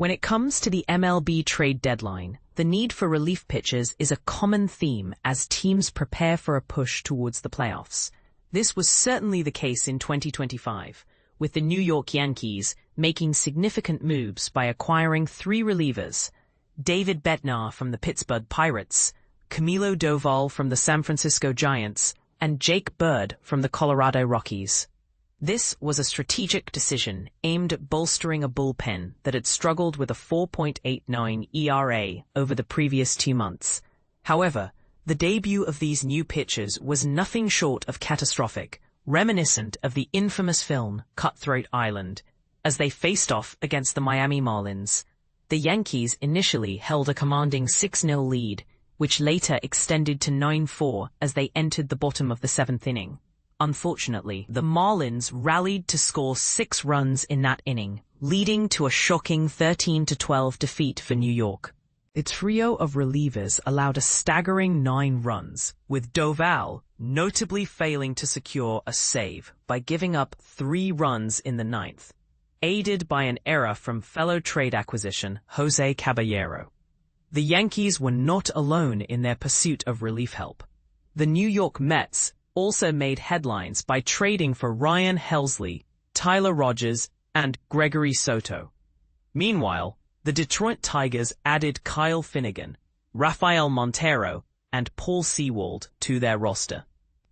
When it comes to the MLB trade deadline, the need for relief pitchers is a common theme as teams prepare for a push towards the playoffs. This was certainly the case in 2025, with the New York Yankees making significant moves by acquiring three relievers: David Bednar from the Pittsburgh Pirates, Camilo Doval from the San Francisco Giants, and Jake Bird from the Colorado Rockies. This was a strategic decision aimed at bolstering a bullpen that had struggled with a 4.89 ERA over the previous 2 months. However, the debut of these new pitchers was nothing short of catastrophic, reminiscent of the infamous film Cutthroat Island, as they faced off against the Miami Marlins. The Yankees initially held a commanding 6-0 lead, which later extended to 9-4 as they entered the bottom of the 7th inning. Unfortunately, the Marlins rallied to score 6 runs in that inning, leading to a shocking 13-12 defeat for New York. The trio of relievers allowed a staggering 9 runs, with Doval notably failing to secure a save by giving up 3 runs in the 9th, aided by an error from fellow trade acquisition Jose Caballero. The Yankees were not alone in their pursuit of relief help. The New York Mets also made headlines by trading for Ryan Helsley, Tyler Rogers, and Gregory Soto. Meanwhile, the Detroit Tigers added Kyle Finnegan, Rafael Montero, and Paul Sewald to their roster.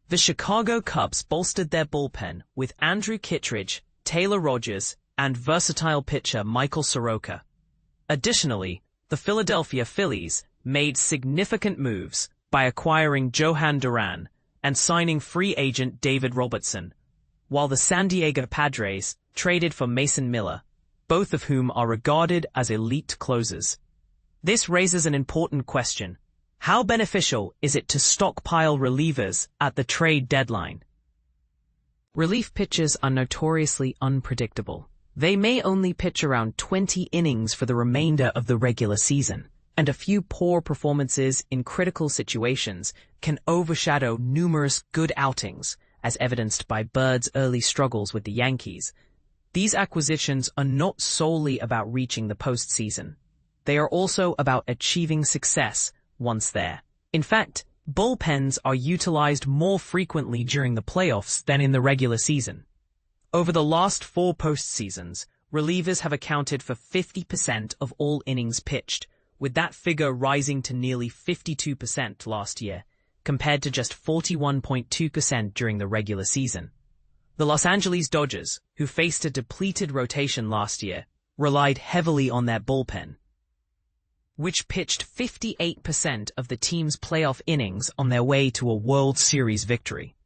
The Chicago Cubs bolstered their bullpen with Andrew Kittredge, Taylor Rogers, and versatile pitcher Michael Soroka. Additionally, the Philadelphia Phillies made significant moves by acquiring Jhoan Duran and signing free agent David Robertson, while the San Diego Padres traded for Mason Miller, both of whom are regarded as elite closers. This raises an important question. How beneficial is it to stockpile relievers at the trade deadline? Relief pitchers are notoriously unpredictable. They may only pitch around 20 innings for the remainder of the regular season, and a few poor performances in critical situations can overshadow numerous good outings, as evidenced by Bird's early struggles with the Yankees. These acquisitions are not solely about reaching the postseason. They are also about achieving success once there. In fact, bullpens are utilized more frequently during the playoffs than in the regular season. Over the last 4 postseasons, relievers have accounted for 50% of all innings pitched, with that figure rising to nearly 52% last year, compared to just 41.2% during the regular season. The Los Angeles Dodgers, who faced a depleted rotation last year, relied heavily on their bullpen, which pitched 58% of the team's playoff innings on their way to a World Series victory.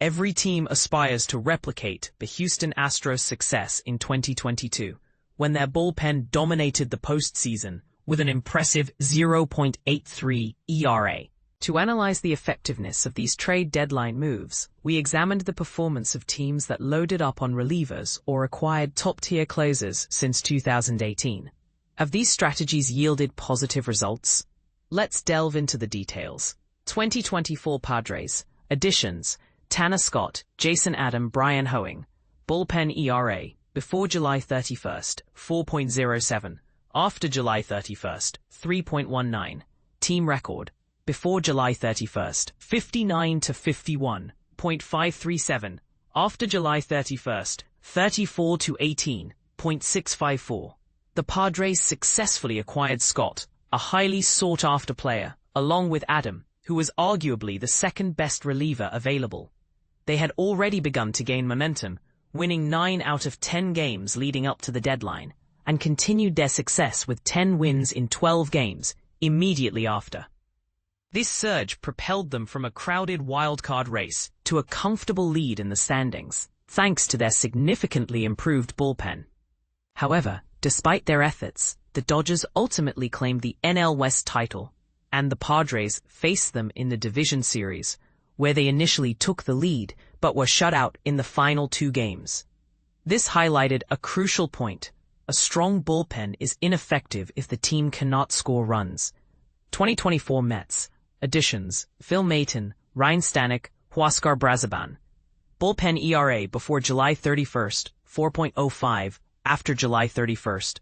Every team aspires to replicate the Houston Astros' success in 2022, when their bullpen dominated the postseason with an impressive 0.83 ERA. To analyze the effectiveness of these trade deadline moves, we examined the performance of teams that loaded up on relievers or acquired top-tier closers since 2018. Have these strategies yielded positive results? Let's delve into the details. 2024 Padres. Additions: Tanner Scott, Jason Adam, Brian Hoeing. Bullpen ERA, before July 31st, 4.07. After July 31st, 3.19. Team record, before July 31st, 59-51.537. After July 31st, 34-18.654. The Padres successfully acquired Scott, a highly sought-after player, along with Adam, who was arguably the second-best reliever available. They had already begun to gain momentum, winning 9 out of 10 games leading up to the deadline, and continued their success with 10 wins in 12 games immediately after. This surge propelled them from a crowded wildcard race to a comfortable lead in the standings, thanks to their significantly improved bullpen. However, despite their efforts, the Dodgers ultimately claimed the NL West title, and the Padres faced them in the division series, where they initially took the lead but were shut out in the final 2 games. This highlighted a crucial point. A strong bullpen is ineffective if the team cannot score runs. 2024 Mets. Additions: Phil Maton, Ryan Stanek, Huascar Brazaban. Bullpen ERA before July 31st, 4.05. After July 31st,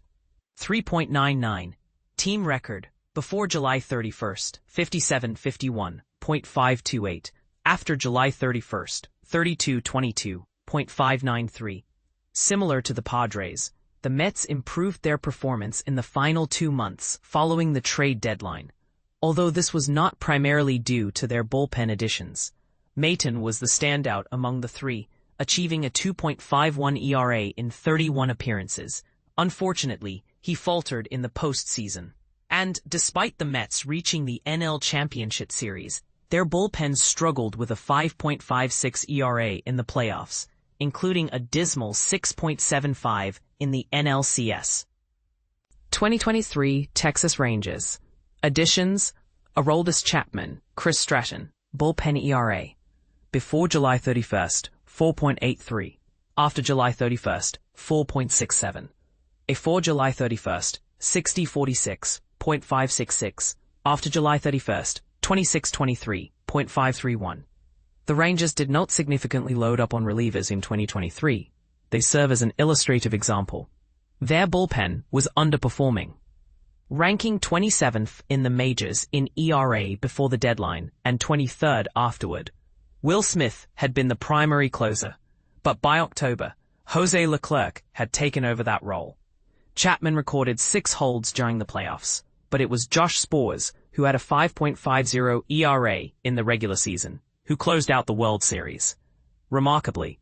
3.99. Team record, before July 31st, 57.51.528. After July 31st, 32.22.593. Similar to the Padres, the Mets improved their performance in the final 2 months following the trade deadline, although this was not primarily due to their bullpen additions. Maton was the standout among the three, achieving a 2.51 ERA in 31 appearances. Unfortunately, he faltered in the postseason. And despite the Mets reaching the NL Championship Series, their bullpen struggled with a 5.56 ERA in the playoffs, including a dismal 6.75 in the NLCS. 2023 Texas Rangers. Additions: Aroldis Chapman, Chris Stratton. Bullpen ERA. Before July 31st, 4.83. After July 31st, 4.67. Before July 31st, 60.46.566. After July 31st, 26.23.531. The Rangers did not significantly load up on relievers in 2023. They serve as an illustrative example. Their bullpen was underperforming, ranking 27th in the majors in ERA before the deadline and 23rd afterward. Will Smith had been the primary closer, but by October, Jose Leclerc had taken over that role. Chapman recorded 6 holds during the playoffs, but it was Josh Sborz, who had a 5.50 ERA in the regular season, who closed out the World Series. Remarkably,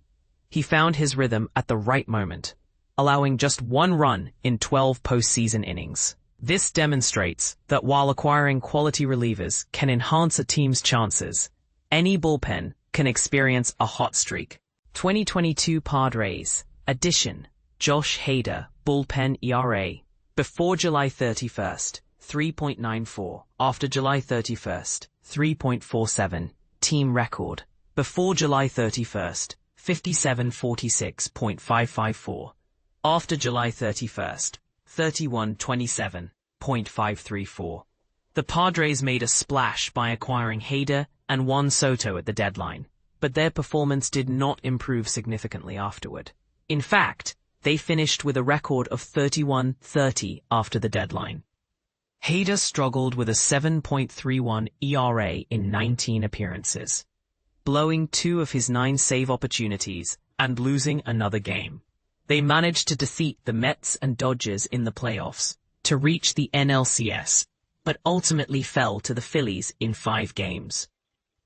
he found his rhythm at the right moment, allowing just 1 run in 12 postseason innings. This demonstrates that while acquiring quality relievers can enhance a team's chances, any bullpen can experience a hot streak. 2022 Padres. Addition: Josh Hader. Bullpen ERA. Before July 31st, 3.94. After July 31st, 3.47. Team record. Before July 31st, 57.46.554. After July 31st, 31.27.534. The Padres made a splash by acquiring Hader and Jhoan Soto at the deadline, but their performance did not improve significantly afterward. In fact, they finished with a record of 31-30 after the deadline. Hader struggled with a 7.31 ERA in 19 appearances, blowing 2 of his 9 save opportunities and losing another game. They managed to defeat the Mets and Dodgers in the playoffs to reach the NLCS, but ultimately fell to the Phillies in 5 games.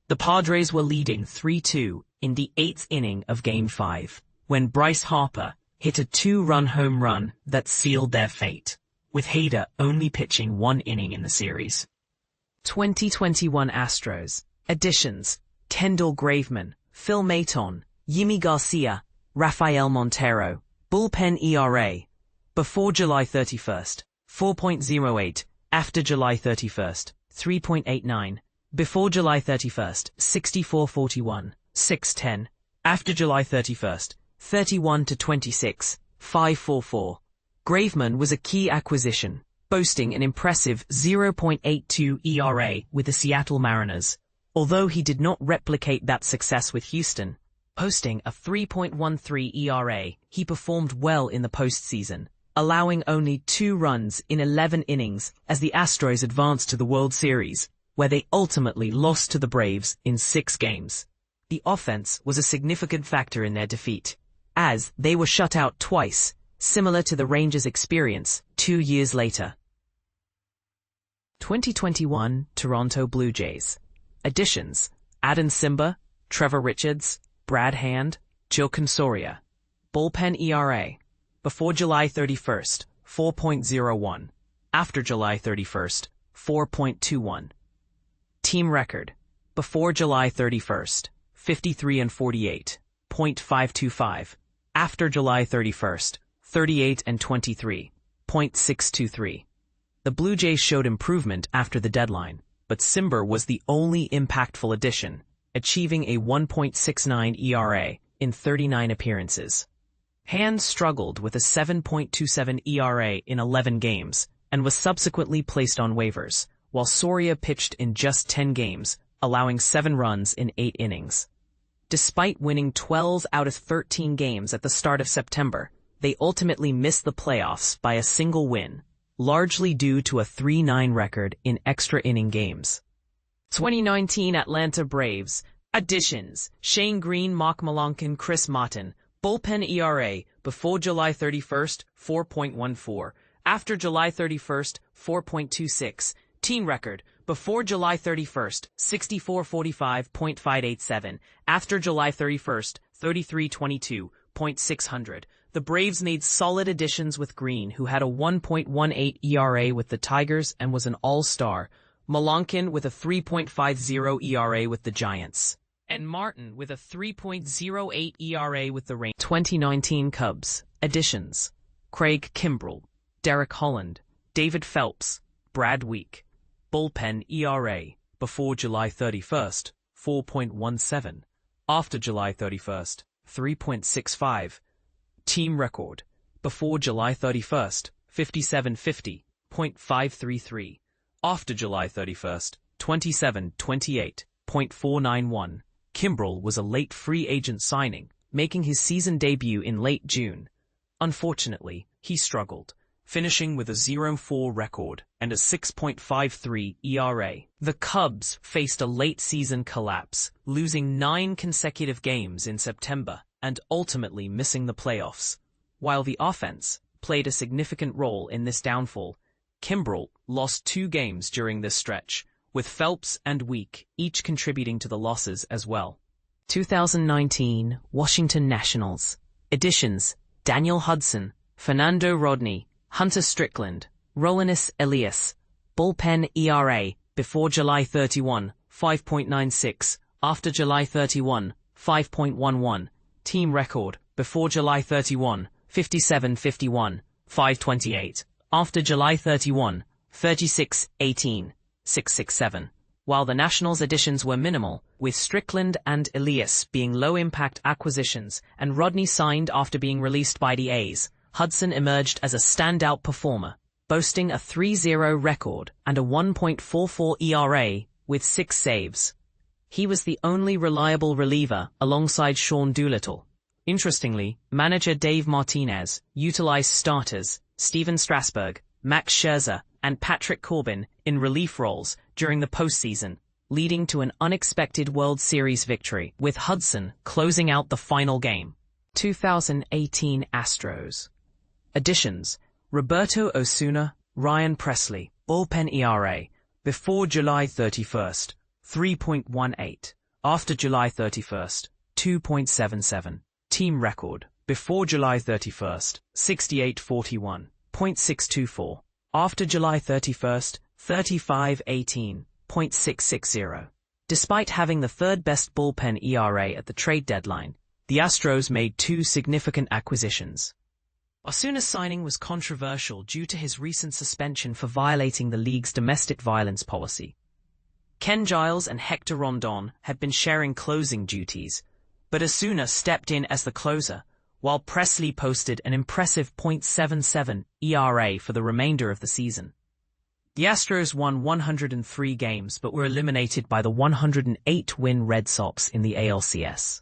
The Padres were leading 3-2 in the 8th inning of Game 5, when Bryce Harper hit a 2-run home run that sealed their fate, with Hader only pitching 1 inning in the series. 2021 Astros. Additions: Kendall Graveman, Phil Maton, Yimi Garcia, Rafael Montero. Bullpen ERA. Before July 31st, 4.08. After July 31st, 3.89. Before July 31st, 64.41, 6.10. After July 31st, 31-26, 5.44. Graveman was a key acquisition, boasting an impressive 0.82 ERA with the Seattle Mariners, although he did not replicate that success with Houston. Posting a 3.13 ERA, he performed well in the postseason, allowing only 2 runs in 11 innings as the Astros advanced to the World Series, where they ultimately lost to the Braves in 6 games. The offense was a significant factor in their defeat, as they were shut out twice, similar to the Rangers' experience 2 years later. 2021 Toronto Blue Jays. Additions: Adam Simber, Trevor Richards, Brad Hand, Joakim Soria. Bullpen ERA. Before July 31st, 4.01. After July 31st, 4.21. Team record. Before July 31st, 53-48.525. After July 31st, 38-23.623. The Blue Jays showed improvement after the deadline, but Simber was the only impactful addition, achieving a 1.69 ERA in 39 appearances. Hand struggled with a 7.27 ERA in 11 games and was subsequently placed on waivers, while Soria pitched in just 10 games, allowing 7 runs in 8 innings. Despite winning 12 out of 13 games at the start of September, they ultimately missed the playoffs by a single win, largely due to a 3-9 record in extra inning games. 2019 Atlanta Braves. Additions: Shane Green, Mark Melancon, Chris Martin. Bullpen ERA before July 31st, 4.14. After July 31st, 4.26. Team record before July 31st, 64.45.587. After July 31st, 33.22.600. The Braves made solid additions with Green, who had a 1.18 ERA with the Tigers and was an all-star, Melancon with a 3.50 ERA with the Giants, and Martin with a 3.08 ERA with the Rangers. 2019 Cubs. Additions: Craig Kimbrell, Derek Holland, David Phelps, Brad Week. Bullpen ERA before July 31st, 4.17. After July 31st, 3.65. Team record before July 31st, 57.50.533. After July 31st, 27.28.491. Kimbrell was a late free agent signing, making his season debut in late June. Unfortunately, he struggled, finishing with a 0-4 record and a 6.53 ERA. The Cubs faced a late-season collapse, losing 9 consecutive games in September and ultimately missing the playoffs. While the offense played a significant role in this downfall, Kimbrell lost 2 games during this stretch, with Phelps and Week each contributing to the losses as well. 2019 Washington Nationals. Additions: Daniel Hudson, Fernando Rodney, Hunter Strickland, Rolinus Elias. Bullpen ERA before July 31, 5.96. After July 31, 5.11. Team record before July 31, 57.51.528. After July 31, 36.18.667. While the Nationals' additions were minimal, with Strickland and Elias being low-impact acquisitions and Rodney signed after being released by the A's, Hudson emerged as a standout performer, boasting a 3.0 record and a 1.44 ERA with 6 saves. He was the only reliable reliever alongside Sean Doolittle. Interestingly, manager Dave Martinez utilized starters Steven Strasburg, Max Scherzer, and Patrick Corbin in relief roles during the postseason, leading to an unexpected World Series victory, with Hudson closing out the final game. 2018 Astros. Additions: Roberto Osuna, Ryan Presley. Bullpen ERA before July 31st, 3.18. After July 31st, 2.77. Team record before July 31st, 68.41.624. After July 31st, 35.18.660. Despite having the third-best bullpen ERA at the trade deadline, the Astros made 2 significant acquisitions. Osuna's signing was controversial due to his recent suspension for violating the league's domestic violence policy. Ken Giles and Hector Rondon had been sharing closing duties, but Osuna stepped in as the closer, while Presley posted an impressive .77 ERA for the remainder of the season. The Astros won 103 games but were eliminated by the 108-win Red Sox in the ALCS.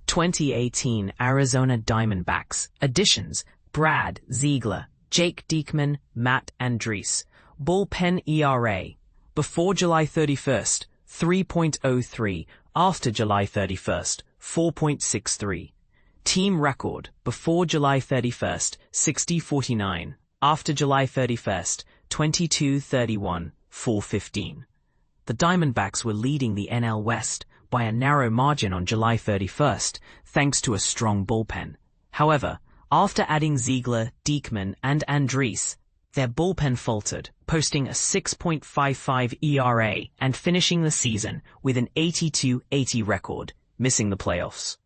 2018 Arizona Diamondbacks. Additions: Brad Ziegler, Jake Diekman, Matt Andriese. Bullpen ERA before July 31st, 3.03. After July 31st, 4.63. Team record before July 31st, 60.49. After July 31st, 22.31.415. The Diamondbacks were leading the NL West by a narrow margin on July 31st, thanks to a strong bullpen. However, after adding Ziegler, Diekman, and Andriese, their bullpen faltered, posting a 6.55 ERA and finishing the season with an 82-80 record, missing the playoffs.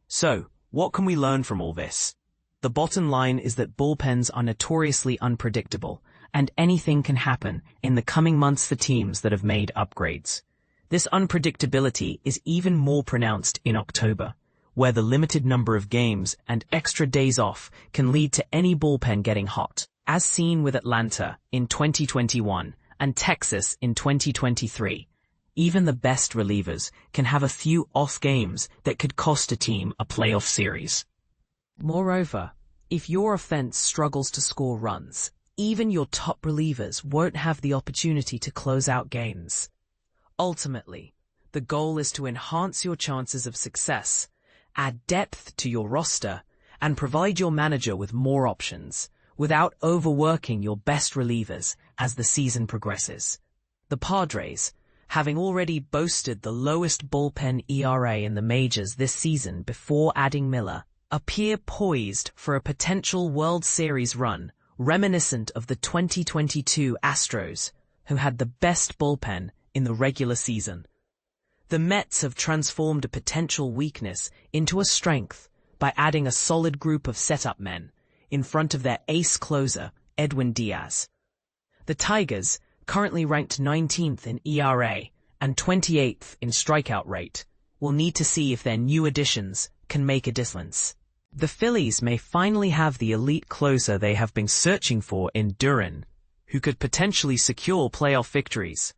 So, what can we learn from all this? The bottom line is that bullpens are notoriously unpredictable, and anything can happen in the coming months for teams that have made upgrades. This unpredictability is even more pronounced in October, where the limited number of games and extra days off can lead to any bullpen getting hot, as seen with Atlanta in 2021 and Texas in 2023. Even the best relievers can have a few off games that could cost a team a playoff series. Moreover, If your offense struggles to score runs, even your top relievers won't have the opportunity to close out games. Ultimately, the goal is to enhance your chances of success, add depth to your roster, and provide your manager with more options, without overworking your best relievers as the season progresses. The Padres, having already boasted the lowest bullpen ERA in the majors this season before adding Miller, appear poised for a potential World Series run reminiscent of the 2022 Astros, who had the best bullpen in the regular season. The Mets have transformed a potential weakness into a strength by adding a solid group of setup men in front of their ace closer, Edwin Diaz. The Tigers, currently ranked 19th in ERA and 28th in strikeout rate, will need to see if their new additions can make a difference. The Phillies may finally have the elite closer they have been searching for in Duran, who could potentially secure playoff victories,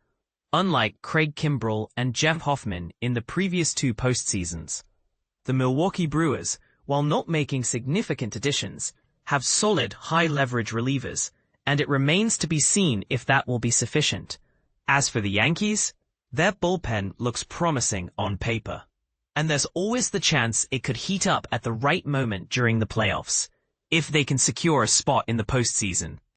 unlike Craig Kimbrell and Jeff Hoffman in the previous two postseasons. The Milwaukee Brewers, while not making significant additions, have solid high-leverage relievers, and it remains to be seen if that will be sufficient. As for the Yankees, their bullpen looks promising on paper, and there's always the chance it could heat up at the right moment during the playoffs, if they can secure a spot in the postseason.